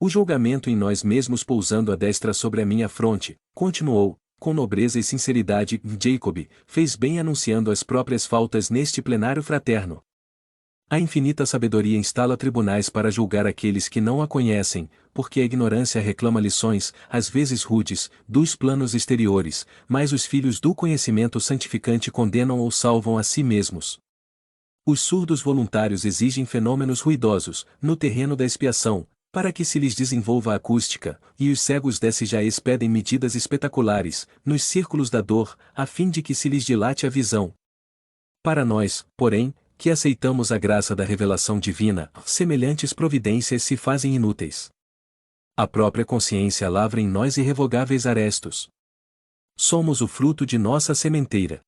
O julgamento em nós mesmos pousando a destra sobre a minha fronte, continuou, com nobreza e sinceridade, Jacob, fez bem anunciando as próprias faltas neste plenário fraterno. A infinita sabedoria instala tribunais para julgar aqueles que não a conhecem, porque a ignorância reclama lições, às vezes rudes, dos planos exteriores, mas os filhos do conhecimento santificante condenam ou salvam a si mesmos. Os surdos voluntários exigem fenômenos ruidosos, no terreno da expiação, para que se lhes desenvolva a acústica, e os cegos desse já pedem medidas espetaculares, nos círculos da dor, a fim de que se lhes dilate a visão. Para nós, porém, que aceitamos a graça da revelação divina, semelhantes providências se fazem inúteis. A própria consciência lavra em nós irrevogáveis arestos. Somos o fruto de nossa sementeira.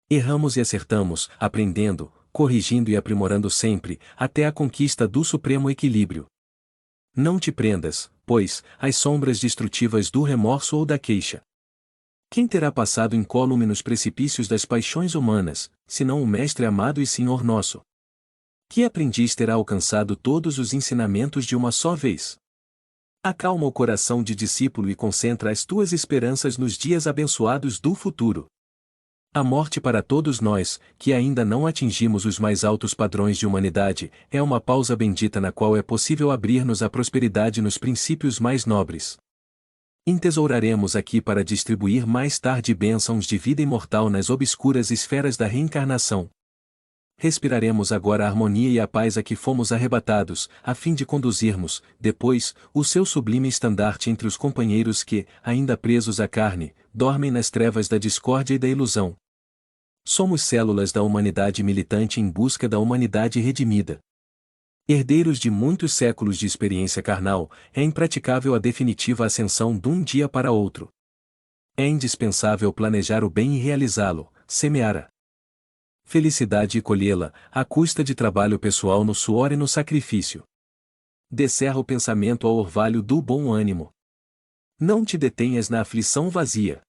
Erramos e acertamos, aprendendo, corrigindo e aprimorando sempre, até a conquista do supremo equilíbrio. Não te prendas, pois, às sombras destrutivas do remorso ou da queixa. Quem terá passado incólume nos precipícios das paixões humanas, senão o Mestre amado e Senhor nosso? Que aprendiz terá alcançado todos os ensinamentos de uma só vez? Acalma o coração de discípulo e concentra as tuas esperanças nos dias abençoados do futuro. A morte para todos nós, que ainda não atingimos os mais altos padrões de humanidade, é uma pausa bendita na qual é possível abrir-nos à prosperidade nos princípios mais nobres. Entesouraremos aqui para distribuir mais tarde bênçãos de vida imortal nas obscuras esferas da reencarnação. Respiraremos agora a harmonia e a paz a que fomos arrebatados, a fim de conduzirmos, depois, o seu sublime estandarte entre os companheiros que, ainda presos à carne, dormem nas trevas da discórdia e da ilusão. Somos células da humanidade militante em busca da humanidade redimida. Herdeiros de muitos séculos de experiência carnal, é impraticável a definitiva ascensão de um dia para outro. É indispensável planejar o bem e realizá-lo, semear a felicidade e colhê-la, à custa de trabalho pessoal no suor e no sacrifício. Descerra o pensamento ao orvalho do bom ânimo. Não te detenhas na aflição vazia.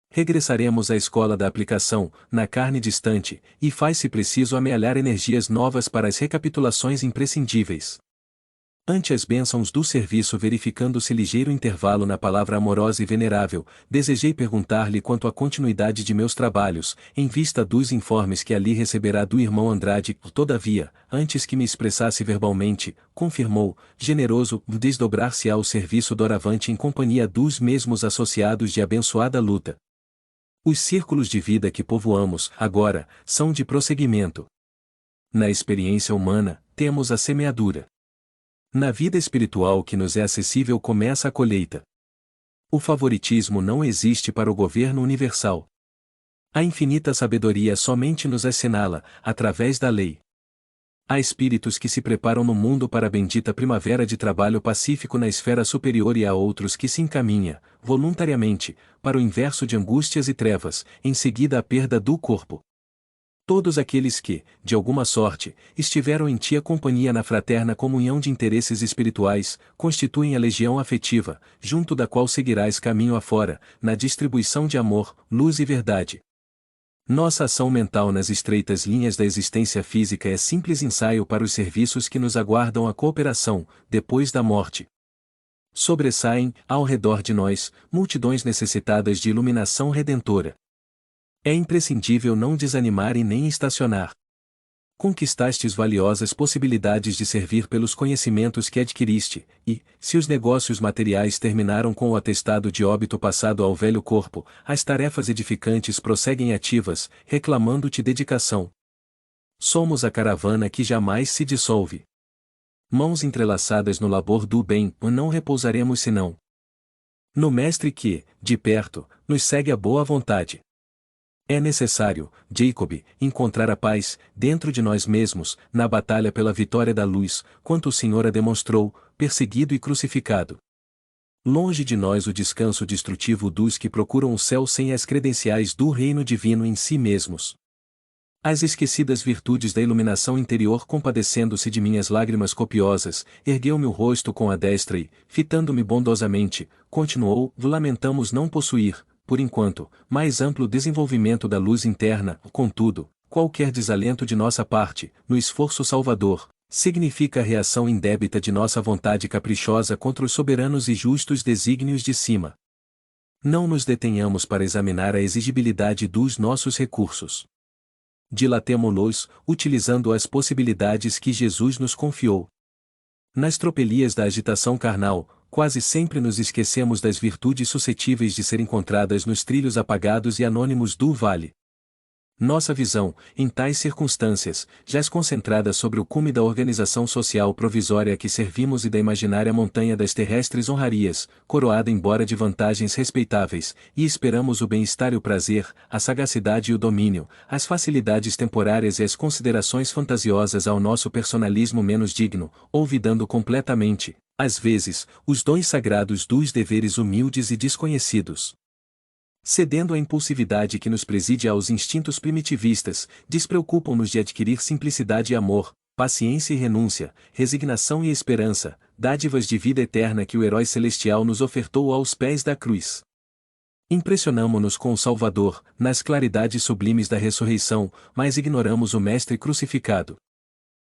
Regressaremos à escola da aplicação, na carne distante, e faz-se preciso amealhar energias novas para as recapitulações imprescindíveis. Ante as bênçãos do serviço, verificando-se ligeiro intervalo na palavra amorosa e venerável, desejei perguntar-lhe quanto à continuidade de meus trabalhos, em vista dos informes que ali receberá do irmão Andrade. Todavia, antes que me expressasse verbalmente, confirmou, generoso, desdobrar-se-á o serviço doravante em companhia dos mesmos associados de abençoada luta. Os círculos de vida que povoamos, agora, são de prosseguimento. Na experiência humana, temos a semeadura. Na vida espiritual que nos é acessível começa a colheita. O favoritismo não existe para o governo universal. A infinita sabedoria somente nos assinala, através da lei. Há espíritos que se preparam no mundo para a bendita primavera de trabalho pacífico na esfera superior e há outros que se encaminha, voluntariamente, para o inverso de angústias e trevas, em seguida a perda do corpo. Todos aqueles que, de alguma sorte, estiveram em tia companhia na fraterna comunhão de interesses espirituais, constituem a legião afetiva, junto da qual seguirás caminho afora, na distribuição de amor, luz e verdade. Nossa ação mental nas estreitas linhas da existência física é simples ensaio para os serviços que nos aguardam a cooperação, depois da morte. Sobressaem, ao redor de nós, multidões necessitadas de iluminação redentora. É imprescindível não desanimar e nem estacionar. Conquistastes valiosas possibilidades de servir pelos conhecimentos que adquiriste, e, se os negócios materiais terminaram com o atestado de óbito passado ao velho corpo, as tarefas edificantes prosseguem ativas, reclamando-te dedicação. Somos a caravana que jamais se dissolve. Mãos entrelaçadas no labor do bem, não repousaremos senão no Mestre que, de perto, nos segue a boa vontade. É necessário, Jacob, encontrar a paz, dentro de nós mesmos, na batalha pela vitória da luz, quanto o Senhor a demonstrou, perseguido e crucificado. Longe de nós o descanso destrutivo dos que procuram o céu sem as credenciais do reino divino em si mesmos. As esquecidas virtudes da iluminação interior, compadecendo-se de minhas lágrimas copiosas, ergueu-me o rosto com a destra e, fitando-me bondosamente, continuou: lamentamos não possuir, por enquanto, mais amplo desenvolvimento da luz interna, contudo, qualquer desalento de nossa parte, no esforço salvador, Significa a reação indébita de nossa vontade caprichosa contra os soberanos e justos desígnios de cima. Não nos detenhamos para examinar a exigibilidade dos nossos recursos. Dilatemo-los, utilizando as possibilidades que Jesus nos confiou. Nas tropelias da agitação carnal, quase sempre nos esquecemos das virtudes suscetíveis de ser encontradas nos trilhos apagados e anônimos do vale. Nossa visão, em tais circunstâncias, jaz concentrada sobre o cume da organização social provisória a que servimos e da imaginária montanha das terrestres honrarias, coroada embora de vantagens respeitáveis, e esperamos o bem-estar e o prazer, a sagacidade e o domínio, as facilidades temporárias e as considerações fantasiosas ao nosso personalismo menos digno, olvidando completamente, às vezes, os dons sagrados dos deveres humildes e desconhecidos. Cedendo à impulsividade que nos preside aos instintos primitivistas, despreocupam-nos de adquirir simplicidade e amor, paciência e renúncia, resignação e esperança, dádivas de vida eterna que o herói celestial nos ofertou aos pés da cruz. Impressionamo-nos com o Salvador, nas claridades sublimes da ressurreição, mas ignoramos o Mestre crucificado.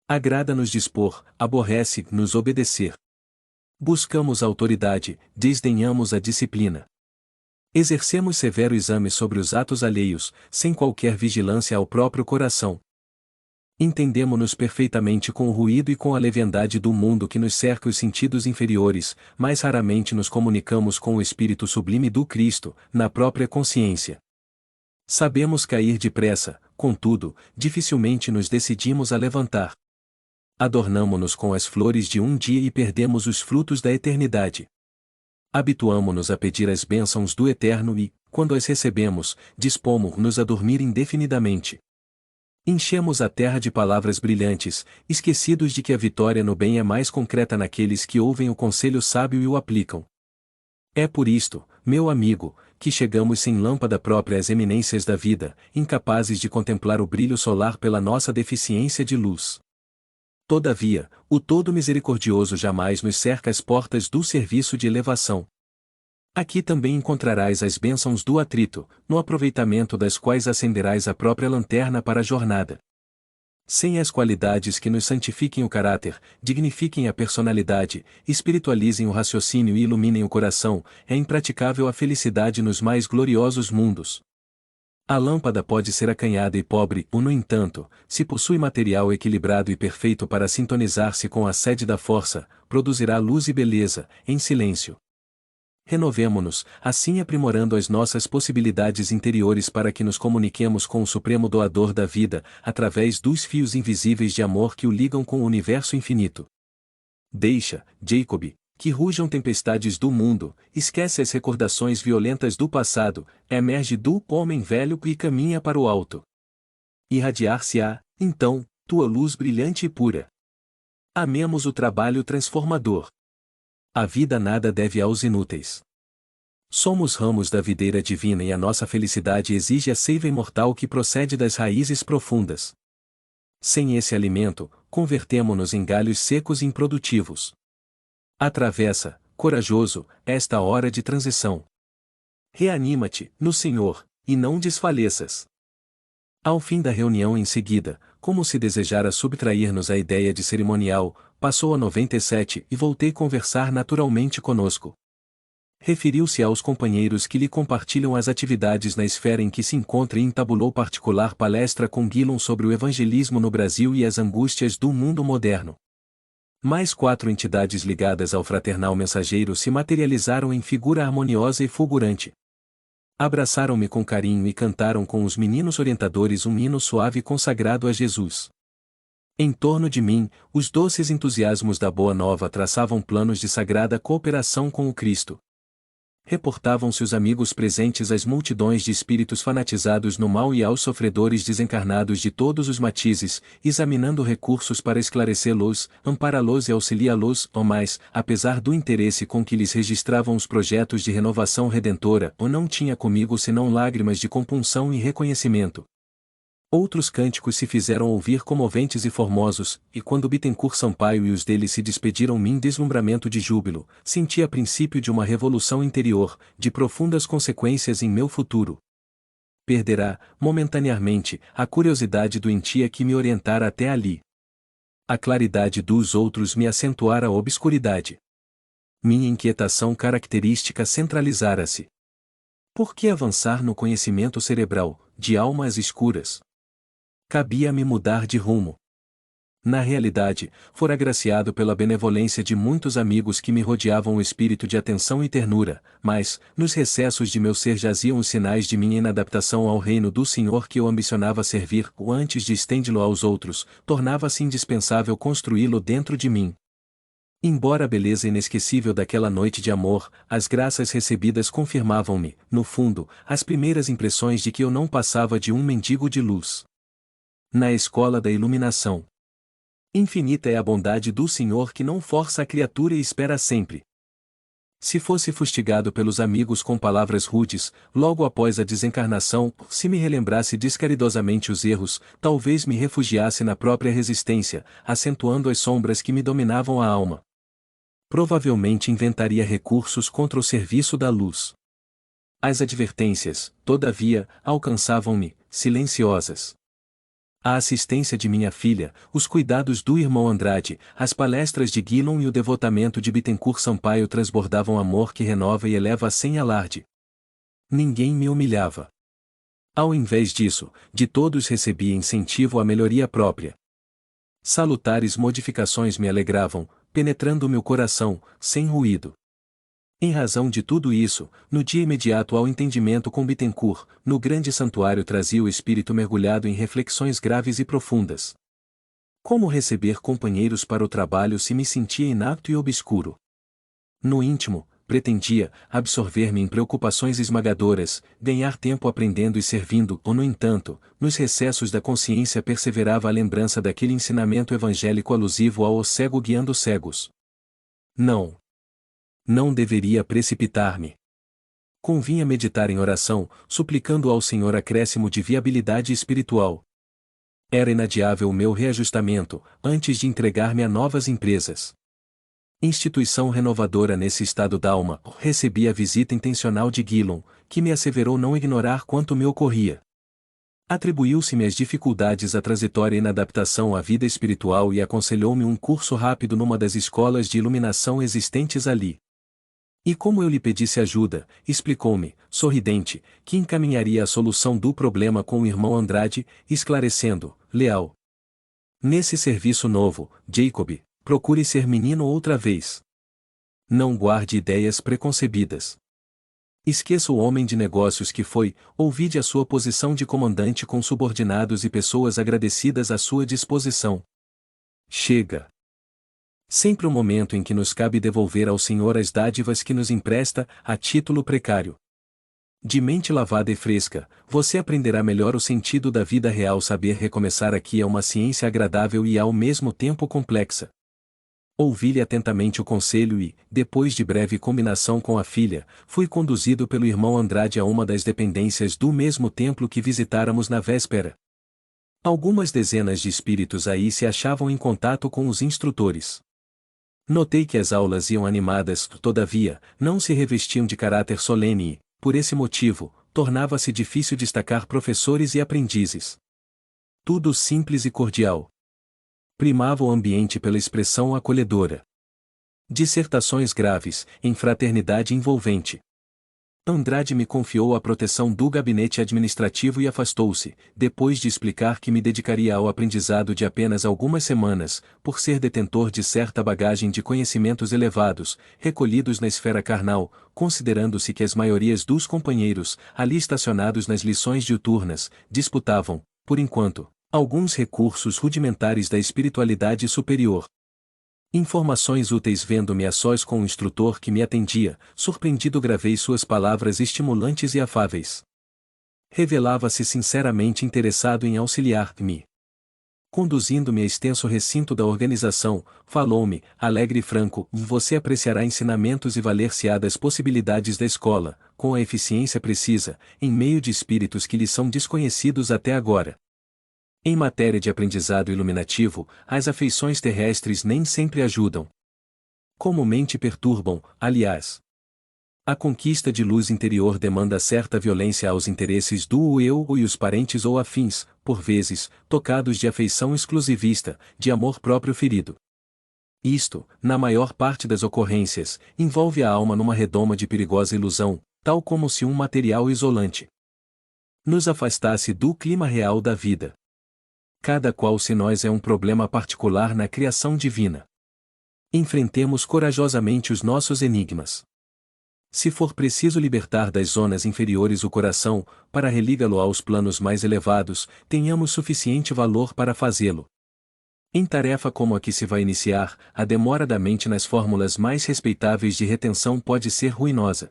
Agrada-nos dispor, aborrece-nos obedecer. Buscamos a autoridade, desdenhamos a disciplina. Exercemos severo exame sobre os atos alheios, sem qualquer vigilância ao próprio coração. Entendemo-nos perfeitamente com o ruído e com a leviandade do mundo que nos cerca os sentidos inferiores, mas raramente nos comunicamos com o Espírito sublime do Cristo, na própria consciência. Sabemos cair depressa, contudo, dificilmente nos decidimos a levantar. Adornamo-nos com as flores de um dia e perdemos os frutos da eternidade. Habituamo-nos a pedir as bênçãos do Eterno e, quando as recebemos, dispomos-nos a dormir indefinidamente. Enchemos a terra de palavras brilhantes, esquecidos de que a vitória no bem é mais concreta naqueles que ouvem o conselho sábio e o aplicam. É por isto, meu amigo, que chegamos sem lâmpada própria às eminências da vida, incapazes de contemplar o brilho solar pela nossa deficiência de luz. Todavia, o Todo Misericordioso jamais nos cerca as portas do serviço de elevação. Aqui também encontrarás as bênçãos do atrito, no aproveitamento das quais acenderás a própria lanterna para a jornada. Sem as qualidades que nos santifiquem o caráter, dignifiquem a personalidade, espiritualizem o raciocínio e iluminem o coração, é impraticável a felicidade nos mais gloriosos mundos. A lâmpada pode ser acanhada e pobre, no entanto, se possui material equilibrado e perfeito para sintonizar-se com a sede da força, produzirá luz e beleza, em silêncio. Renovemo-nos, assim aprimorando as nossas possibilidades interiores para que nos comuniquemos com o Supremo Doador da vida, através dos fios invisíveis de amor que o ligam com o universo infinito. Deixa, Jacob, que rujam tempestades do mundo, esquece as recordações violentas do passado, emerge do homem velho e caminha para o alto. Irradiar-se-á, então, tua luz brilhante e pura. Amemos o trabalho transformador. A vida nada deve aos inúteis. Somos ramos da videira divina e a nossa felicidade exige a seiva imortal que procede das raízes profundas. Sem esse alimento, convertemo-nos em galhos secos e improdutivos. Atravessa, corajoso, esta hora de transição. Reanima-te, no Senhor, e não desfaleças. Ao fim da reunião em seguida, como se desejara subtrair-nos a ideia de cerimonial, passou a 97 e voltei a conversar naturalmente conosco. Referiu-se aos companheiros que lhe compartilham as atividades na esfera em que se encontra e entabulou particular palestra com Gillon sobre o evangelismo no Brasil e as angústias do mundo moderno. Mais 4 entidades ligadas ao fraternal mensageiro se materializaram em figura harmoniosa e fulgurante. Abraçaram-me com carinho e cantaram com os meninos orientadores um hino suave consagrado a Jesus. Em torno de mim, os doces entusiasmos da Boa Nova traçavam planos de sagrada cooperação com o Cristo. Reportavam-se os amigos presentes às multidões de espíritos fanatizados no mal e aos sofredores desencarnados de todos os matizes, examinando recursos para esclarecê-los, ampará-los e auxiliá-los, ou mais, apesar do interesse com que lhes registravam os projetos de renovação redentora, ou não tinha comigo senão lágrimas de compunção e reconhecimento. Outros cânticos se fizeram ouvir comoventes e formosos, e quando Bittencourt Sampaio e os dele se despediram-me em deslumbramento de júbilo, senti a princípio de uma revolução interior, de profundas consequências em meu futuro. Perderá, momentaneamente, a curiosidade doentia que me orientara até ali. A claridade dos outros me acentuara a obscuridade. Minha inquietação característica centralizara-se. Por que avançar no conhecimento cerebral, de almas escuras? Cabia-me mudar de rumo. Na realidade, fora agraciado pela benevolência de muitos amigos que me rodeavam o espírito de atenção e ternura, mas, nos recessos de meu ser jaziam os sinais de minha inadaptação ao reino do Senhor que eu ambicionava servir, ou antes de estendê-lo aos outros, tornava-se indispensável construí-lo dentro de mim. Embora a beleza inesquecível daquela noite de amor, as graças recebidas confirmavam-me, no fundo, as primeiras impressões de que eu não passava de um mendigo de luz. Na escola da iluminação. Infinita é a bondade do Senhor que não força a criatura e espera sempre. Se fosse fustigado pelos amigos com palavras rudes, logo após a desencarnação, se me relembrasse descaridosamente os erros, talvez me refugiasse na própria resistência, acentuando as sombras que me dominavam a alma. Provavelmente inventaria recursos contra o serviço da luz. As advertências, todavia, alcançavam-me, silenciosas. A assistência de minha filha, os cuidados do irmão Andrade, as palestras de Guilom e o devotamento de Bittencourt Sampaio transbordavam amor que renova e eleva sem alarde. Ninguém me humilhava. Ao invés disso, de todos recebia incentivo à melhoria própria. Salutares modificações me alegravam, penetrando meu coração, sem ruído. Em razão de tudo isso, no dia imediato ao entendimento com Bittencourt, no grande santuário trazia o espírito mergulhado em reflexões graves e profundas. Como receber companheiros para o trabalho se me sentia inapto e obscuro? No íntimo, pretendia absorver-me em preocupações esmagadoras, ganhar tempo aprendendo e servindo, ou no entanto, nos recessos da consciência perseverava a lembrança daquele ensinamento evangélico alusivo ao cego guiando cegos. Não deveria precipitar-me. Convinha meditar em oração, suplicando ao Senhor acréscimo de viabilidade espiritual. Era inadiável o meu reajustamento, antes de entregar-me a novas empresas. Instituição renovadora nesse estado d'alma, recebi a visita intencional de Guilom, que me asseverou não ignorar quanto me ocorria. Atribuiu-se-me as dificuldades à transitória inadaptação à vida espiritual e aconselhou-me um curso rápido numa das escolas de iluminação existentes ali. E como eu lhe pedisse ajuda, explicou-me, sorridente, que encaminharia a solução do problema com o irmão Andrade, esclarecendo, leal. Nesse serviço novo, Jacob, procure ser menino outra vez. Não guarde ideias preconcebidas. Esqueça o homem de negócios que foi, ouvide a sua posição de comandante com subordinados e pessoas agradecidas à sua disposição. Chega. Sempre o momento em que nos cabe devolver ao Senhor as dádivas que nos empresta, a título precário. De mente lavada e fresca, você aprenderá melhor o sentido da vida real. Saber recomeçar aqui é uma ciência agradável e ao mesmo tempo complexa. Ouvi-lhe atentamente o conselho e, depois de breve combinação com a filha, fui conduzido pelo irmão Andrade a uma das dependências do mesmo templo que visitáramos na véspera. Algumas dezenas de espíritos aí se achavam em contato com os instrutores. Notei que as aulas iam animadas, todavia, não se revestiam de caráter solene e, por esse motivo, tornava-se difícil destacar professores e aprendizes. Tudo simples e cordial. Primava o ambiente pela expressão acolhedora. Dissertações graves, em fraternidade envolvente. Andrade me confiou a proteção do gabinete administrativo e afastou-se, depois de explicar que me dedicaria ao aprendizado de apenas algumas semanas, por ser detentor de certa bagagem de conhecimentos elevados, recolhidos na esfera carnal, considerando-se que as maiorias dos companheiros, ali estacionados nas lições diuturnas, disputavam, por enquanto, alguns recursos rudimentares da espiritualidade superior. Informações úteis. Vendo-me a sós com o instrutor que me atendia, surpreendido gravei suas palavras estimulantes e afáveis. Revelava-se sinceramente interessado em auxiliar-me. Conduzindo-me a extenso recinto da organização, falou-me, alegre e franco, você apreciará ensinamentos e valer-se-á das possibilidades da escola, com a eficiência precisa, em meio de espíritos que lhe são desconhecidos até agora. Em matéria de aprendizado iluminativo, as afeições terrestres nem sempre ajudam. Comumente perturbam, aliás. A conquista de luz interior demanda certa violência aos interesses do eu e os parentes ou afins, por vezes, tocados de afeição exclusivista, de amor próprio ferido. Isto, na maior parte das ocorrências, envolve a alma numa redoma de perigosa ilusão, tal como se um material isolante nos afastasse do clima real da vida. Cada qual se nós é um problema particular na criação divina. Enfrentemos corajosamente os nossos enigmas. Se for preciso libertar das zonas inferiores o coração, para religá-lo aos planos mais elevados, tenhamos suficiente valor para fazê-lo. Em tarefa como a que se vai iniciar, a demora da mente nas fórmulas mais respeitáveis de retenção pode ser ruinosa.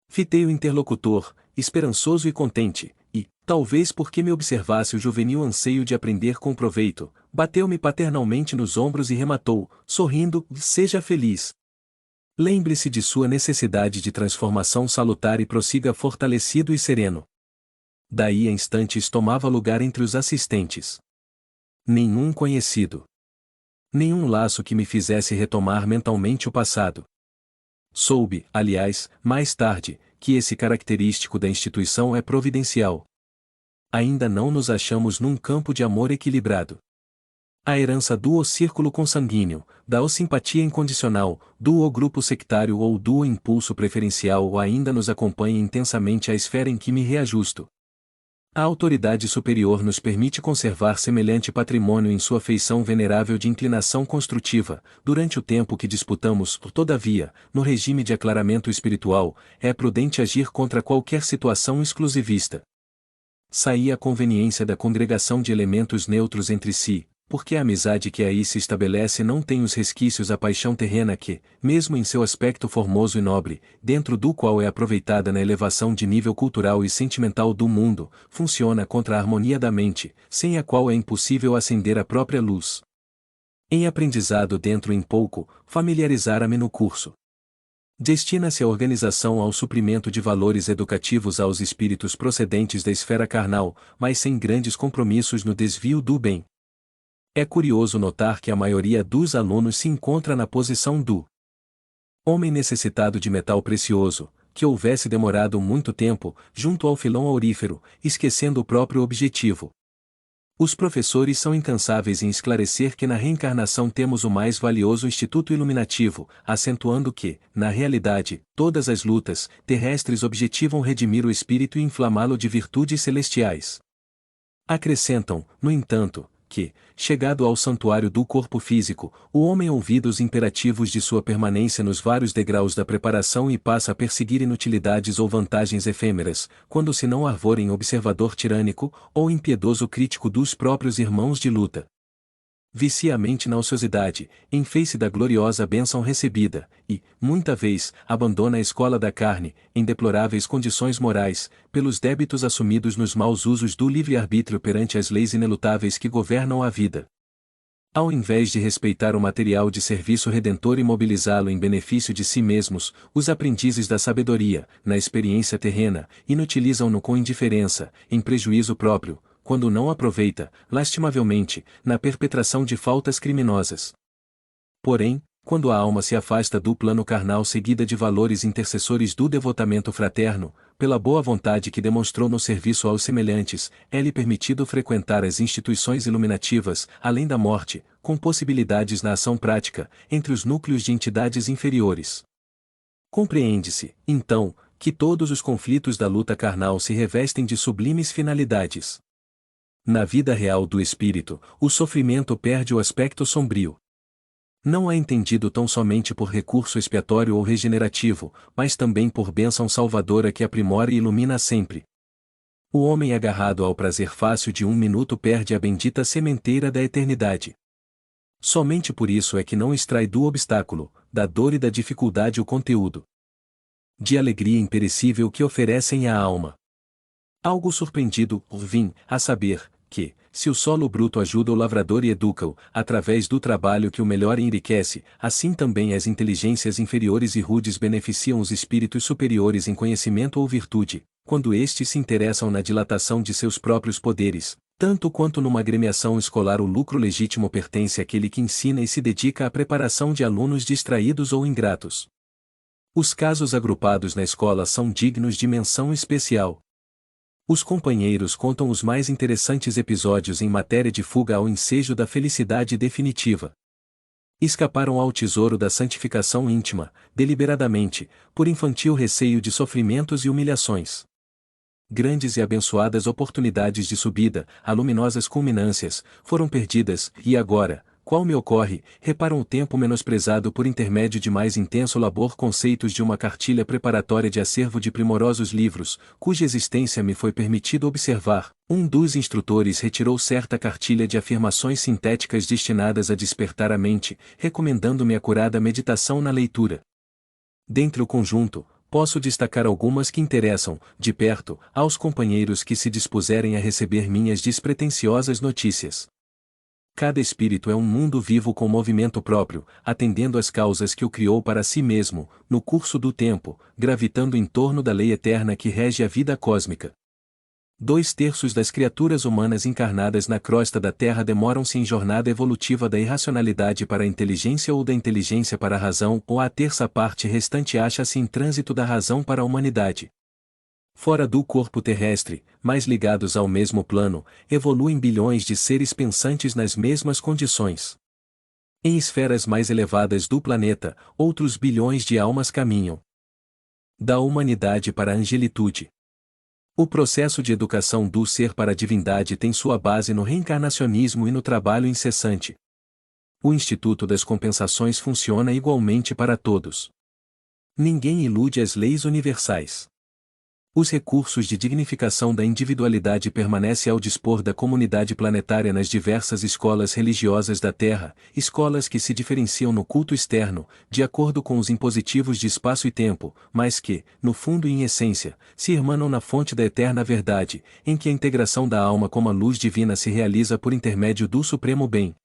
Fitei o interlocutor, esperançoso e contente, e, talvez porque me observasse o juvenil anseio de aprender com proveito, bateu-me paternalmente nos ombros e rematou, sorrindo: seja feliz. Lembre-se de sua necessidade de transformação salutar e prossiga fortalecido e sereno. Daí a instantes tomava lugar entre os assistentes. Nenhum conhecido. Nenhum laço que me fizesse retomar mentalmente o passado. Soube, aliás, mais tarde, que esse característico da instituição é providencial. Ainda não nos achamos num campo de amor equilibrado. A herança do círculo consanguíneo, da simpatia incondicional, do grupo sectário ou do impulso preferencial ainda nos acompanha intensamente à esfera em que me reajusto. A autoridade superior nos permite conservar semelhante patrimônio em sua feição venerável de inclinação construtiva, durante o tempo que disputamos. Todavia, no regime de aclaramento espiritual, é prudente agir contra qualquer situação exclusivista. Saí a conveniência da congregação de elementos neutros entre si, porque a amizade que aí se estabelece não tem os resquícios da paixão terrena que, mesmo em seu aspecto formoso e nobre, dentro do qual é aproveitada na elevação de nível cultural e sentimental do mundo, funciona contra a harmonia da mente, sem a qual é impossível acender a própria luz. Em aprendizado dentro em pouco, familiarizara-me no curso. Destina-se a organização ao suprimento de valores educativos aos espíritos procedentes da esfera carnal, mas sem grandes compromissos no desvio do bem. É curioso notar que a maioria dos alunos se encontra na posição do homem necessitado de metal precioso, que houvesse demorado muito tempo, junto ao filão aurífero, esquecendo o próprio objetivo. Os professores são incansáveis em esclarecer que na reencarnação temos o mais valioso instituto iluminativo, acentuando que, na realidade, todas as lutas terrestres objetivam redimir o espírito e inflamá-lo de virtudes celestiais. Acrescentam, no entanto, que, chegado ao santuário do corpo físico, o homem ouvida os imperativos de sua permanência nos vários degraus da preparação e passa a perseguir inutilidades ou vantagens efêmeras, quando se não arvorem observador tirânico, ou impiedoso crítico dos próprios irmãos de luta. Vicia a mente na ociosidade, em face da gloriosa bênção recebida, e, muita vez, abandona a escola da carne, em deploráveis condições morais, pelos débitos assumidos nos maus usos do livre-arbítrio perante as leis inelutáveis que governam a vida. Ao invés de respeitar o material de serviço redentor e mobilizá-lo em benefício de si mesmos, os aprendizes da sabedoria, na experiência terrena, inutilizam-no com indiferença, em prejuízo próprio, quando não aproveita, lastimavelmente, na perpetração de faltas criminosas. Porém, quando a alma se afasta do plano carnal seguida de valores intercessores do devotamento fraterno, pela boa vontade que demonstrou no serviço aos semelhantes, é-lhe permitido frequentar as instituições iluminativas, além da morte, com possibilidades na ação prática, entre os núcleos de entidades inferiores. Compreende-se, então, que todos os conflitos da luta carnal se revestem de sublimes finalidades. Na vida real do espírito, o sofrimento perde o aspecto sombrio. Não é entendido tão somente por recurso expiatório ou regenerativo, mas também por bênção salvadora que aprimora e ilumina sempre. O homem agarrado ao prazer fácil de um minuto perde a bendita sementeira da eternidade. Somente por isso é que não extrai do obstáculo, da dor e da dificuldade o conteúdo de alegria imperecível que oferecem à alma. Algo surpreendido, vim, a saber, que, se o solo bruto ajuda o lavrador e educa-o, através do trabalho que o melhora e enriquece, assim também as inteligências inferiores e rudes beneficiam os espíritos superiores em conhecimento ou virtude, quando estes se interessam na dilatação de seus próprios poderes, tanto quanto numa agremiação escolar o lucro legítimo pertence àquele que ensina e se dedica à preparação de alunos distraídos ou ingratos. Os casos agrupados na escola são dignos de menção especial. Os companheiros contam os mais interessantes episódios em matéria de fuga ao ensejo da felicidade definitiva. Escaparam ao tesouro da santificação íntima, deliberadamente, por infantil receio de sofrimentos e humilhações. Grandes e abençoadas oportunidades de subida, a luminosas culminâncias, foram perdidas, e agora, qual me ocorre, reparam o tempo menosprezado por intermédio de mais intenso labor conceitos de uma cartilha preparatória de acervo de primorosos livros, cuja existência me foi permitido observar. Um dos instrutores retirou certa cartilha de afirmações sintéticas destinadas a despertar a mente, recomendando-me acurada meditação na leitura. Dentre o conjunto, posso destacar algumas que interessam, de perto, aos companheiros que se dispuserem a receber minhas despretensiosas notícias. Cada espírito é um mundo vivo com movimento próprio, atendendo às causas que o criou para si mesmo, no curso do tempo, gravitando em torno da lei eterna que rege a vida cósmica. 2/3 das criaturas humanas encarnadas na crosta da Terra demoram-se em jornada evolutiva da irracionalidade para a inteligência ou da inteligência para a razão, ou a terça parte restante acha-se em trânsito da razão para a humanidade. Fora do corpo terrestre, mais ligados ao mesmo plano, evoluem bilhões de seres pensantes nas mesmas condições. Em esferas mais elevadas do planeta, outros bilhões de almas caminham da humanidade para a angelitude. O processo de educação do ser para a divindade tem sua base no reencarnacionismo e no trabalho incessante. O Instituto das Compensações funciona igualmente para todos. Ninguém ilude as leis universais. Os recursos de dignificação da individualidade permanecem ao dispor da comunidade planetária nas diversas escolas religiosas da Terra, escolas que se diferenciam no culto externo, de acordo com os impositivos de espaço e tempo, mas que, no fundo e em essência, se irmanam na fonte da eterna verdade, em que a integração da alma como a luz divina se realiza por intermédio do supremo bem.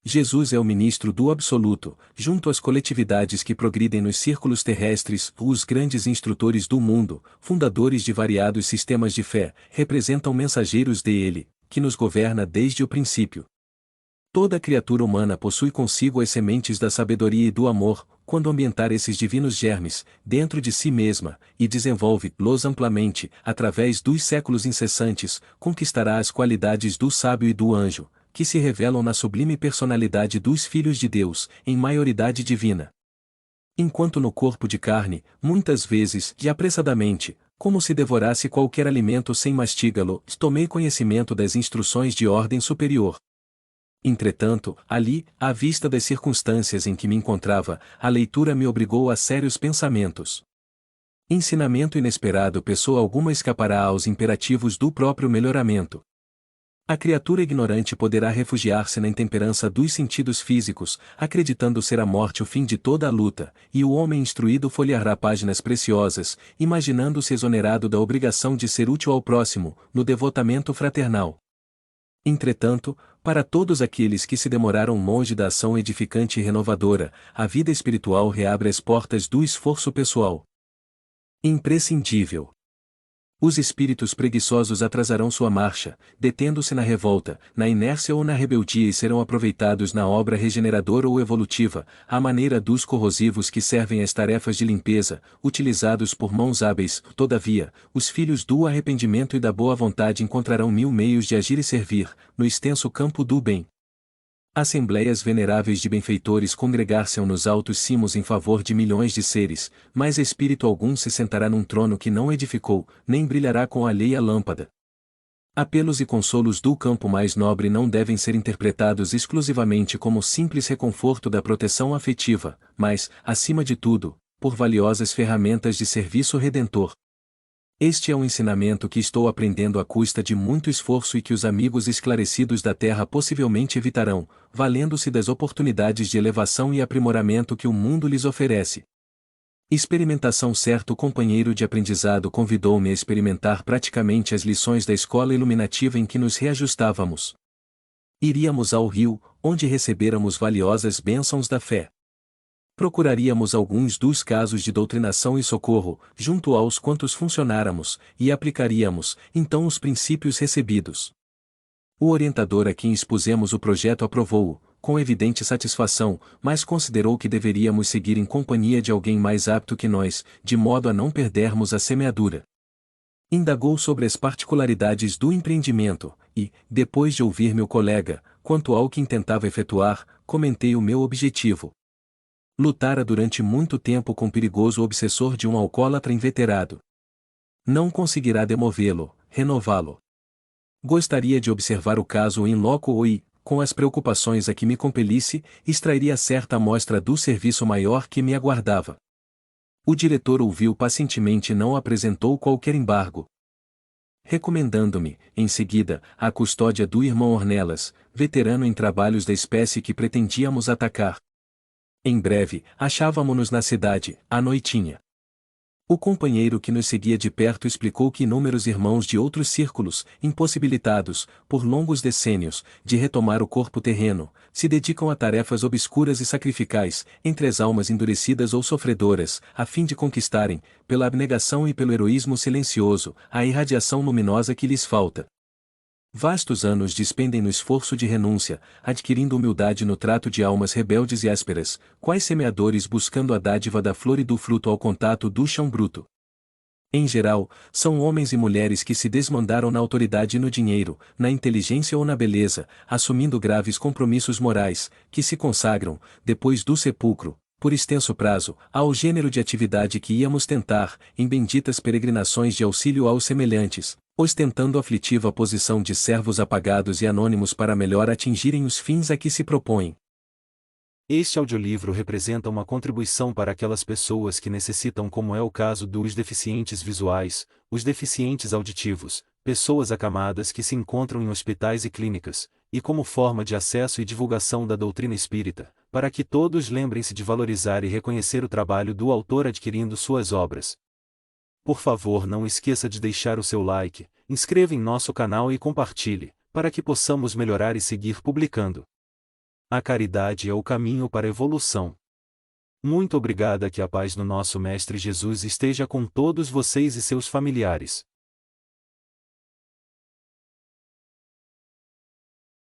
Jesus é o ministro do absoluto, junto às coletividades que progridem nos círculos terrestres, os grandes instrutores do mundo, fundadores de variados sistemas de fé, representam mensageiros dele, que nos governa desde o princípio. Toda criatura humana possui consigo as sementes da sabedoria e do amor, quando ambientar esses divinos germes, dentro de si mesma, e desenvolve-los amplamente, através dos séculos incessantes, conquistará as qualidades do sábio e do anjo, que se revelam na sublime personalidade dos filhos de Deus, em maioridade divina. Enquanto no corpo de carne, muitas vezes, e apressadamente, como se devorasse qualquer alimento sem mastigá-lo, tomei conhecimento das instruções de ordem superior. Entretanto, ali, à vista das circunstâncias em que me encontrava, a leitura me obrigou a sérios pensamentos. Ensinamento inesperado pessoa alguma escapará aos imperativos do próprio melhoramento. A criatura ignorante poderá refugiar-se na intemperança dos sentidos físicos, acreditando ser a morte o fim de toda a luta, e o homem instruído folheará páginas preciosas, imaginando-se exonerado da obrigação de ser útil ao próximo, no devotamento fraternal. Entretanto, para todos aqueles que se demoraram longe da ação edificante e renovadora, a vida espiritual reabre as portas do esforço pessoal. Imprescindível. Os espíritos preguiçosos atrasarão sua marcha, detendo-se na revolta, na inércia ou na rebeldia e serão aproveitados na obra regeneradora ou evolutiva, à maneira dos corrosivos que servem às tarefas de limpeza, utilizados por mãos hábeis. Todavia, os filhos do arrependimento e da boa vontade encontrarão 1000 meios de agir e servir, no extenso campo do bem. Assembleias veneráveis de benfeitores congregar-se-ão nos altos cimos em favor de milhões de seres, mas espírito algum se sentará num trono que não edificou, nem brilhará com a alheia lâmpada. Apelos e consolos do campo mais nobre não devem ser interpretados exclusivamente como simples reconforto da proteção afetiva, mas, acima de tudo, por valiosas ferramentas de serviço redentor. Este é um ensinamento que estou aprendendo à custa de muito esforço e que os amigos esclarecidos da Terra possivelmente evitarão, valendo-se das oportunidades de elevação e aprimoramento que o mundo lhes oferece. Experimentação. Certo companheiro de aprendizado convidou-me a experimentar praticamente as lições da escola iluminativa em que nos reajustávamos. Iríamos ao rio, onde recebêramos valiosas bênçãos da fé. Procuraríamos alguns dos casos de doutrinação e socorro, junto aos quantos funcionáramos, e aplicaríamos, então, os princípios recebidos. O orientador a quem expusemos o projeto aprovou-o, com evidente satisfação, mas considerou que deveríamos seguir em companhia de alguém mais apto que nós, de modo a não perdermos a semeadura. Indagou sobre as particularidades do empreendimento, e, depois de ouvir meu colega, quanto ao que intentava efetuar, comentei o meu objetivo. Lutara durante muito tempo com o perigoso obsessor de um alcoólatra inveterado. Não conseguirá demovê-lo, renová-lo. Gostaria de observar o caso in loco e, com as preocupações a que me compelisse, extrairia certa amostra do serviço maior que me aguardava. O diretor ouviu pacientemente e não apresentou qualquer embargo. Recomendando-me, em seguida, a custódia do irmão Ornelas, veterano em trabalhos da espécie que pretendíamos atacar. Em breve, achávamo-nos na cidade, à noitinha. O companheiro que nos seguia de perto explicou que inúmeros irmãos de outros círculos, impossibilitados, por longos decênios, de retomar o corpo terreno, se dedicam a tarefas obscuras e sacrificais, entre as almas endurecidas ou sofredoras, a fim de conquistarem, pela abnegação e pelo heroísmo silencioso, a irradiação luminosa que lhes falta. Vastos anos despendem no esforço de renúncia, adquirindo humildade no trato de almas rebeldes e ásperas, quais semeadores buscando a dádiva da flor e do fruto ao contato do chão bruto. Em geral, são homens e mulheres que se desmandaram na autoridade e no dinheiro, na inteligência ou na beleza, assumindo graves compromissos morais, que se consagram, depois do sepulcro, por extenso prazo, ao gênero de atividade que íamos tentar, em benditas peregrinações de auxílio aos semelhantes, ostentando a aflitiva posição de servos apagados e anônimos para melhor atingirem os fins a que se propõem. Este audiolivro representa uma contribuição para aquelas pessoas que necessitam, como é o caso dos deficientes visuais, os deficientes auditivos, pessoas acamadas que se encontram em hospitais e clínicas, e como forma de acesso e divulgação da doutrina espírita, para que todos lembrem-se de valorizar e reconhecer o trabalho do autor adquirindo suas obras. Por favor, não esqueça de deixar o seu like, inscreva em nosso canal e compartilhe, para que possamos melhorar e seguir publicando. A caridade é o caminho para a evolução. Muito obrigada, que a paz do nosso Mestre Jesus esteja com todos vocês e seus familiares.